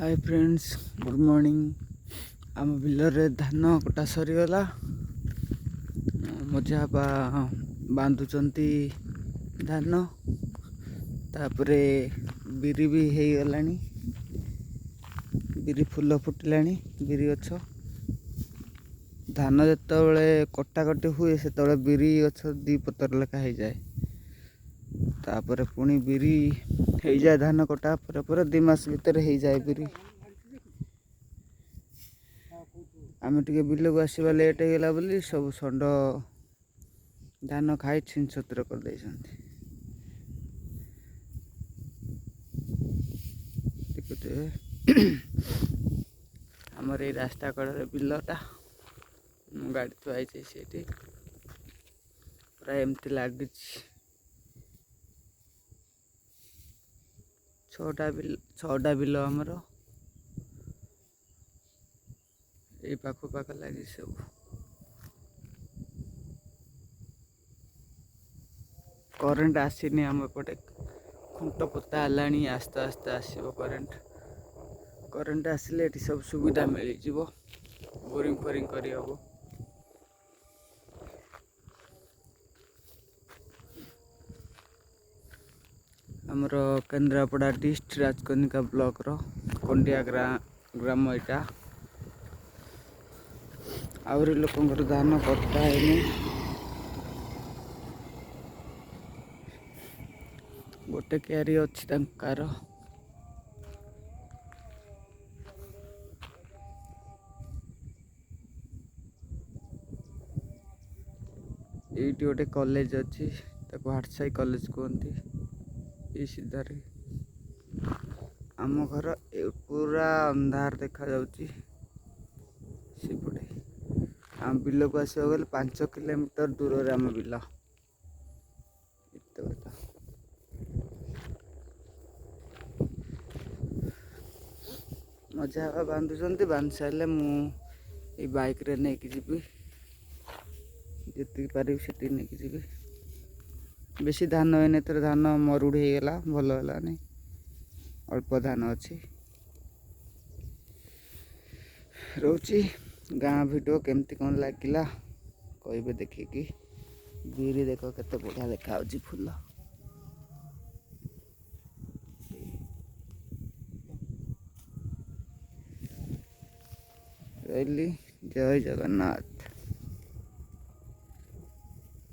Hi friends, good morning. आम बिलरे धान कटा सरीगला। मजा बांधुचंती धान, तापरे बिरी भी हो गलानी। बिरी फुल फुटिलानी। बिरी गछ धान जिते कटाकटी हुए से बिरी गछ दी पतर लेखा हो जाए। तापर पुणी बिरी हो जाए धान कटा पर 2 मास भितर हो जाए बिरी। आम टे बिल को आसवा लेट होगा बोली सब षंड धान खाई छिन छतर कर दे। आमर ये रास्ता कड़े बिलटा गाड़ी थुआई से प्राय एमती लगी 6टा बिल आमर ये पाख लगी सब। करेन्ट आसीनी आम एपटे खुंट पोता है आस्ते आस्ते आसो करेन्ट। करेन्ट आसिले ये सब सुविधा मिल जाव बोरिंग फोरिंग कर हब। आमर केन्द्रापड़ा डिस्ट्रिक्ट राजकनिका ब्लॉक रो कंडिया ग्राम यहाँ आहरी लोक धान कटा है। गोटे क्यारी अच्छी तांकार ये गोटे कॉलेज अच्छी हाटसाई कॉलेज कहते। ये सीधारे आम घर पूरा अंधार देखा जाउची। सेपटे आम बिल को आसवा गले 5 किलोमीटर दूर आम बिल। मजा बांधुंट बांध सारे मुझे बाइक रे नहीं कि जी जी पारि से नहीं कि जी। बेसी धान है थर धान मरुड़ हो गला भल है नहीं अल्प धान अच्छी रोची। गाँ भिडियो केमती कौन लगिला कहे देखिकी। बिरी देख केते बढ़िया देखा फुल रही। जय जगन्नाथ।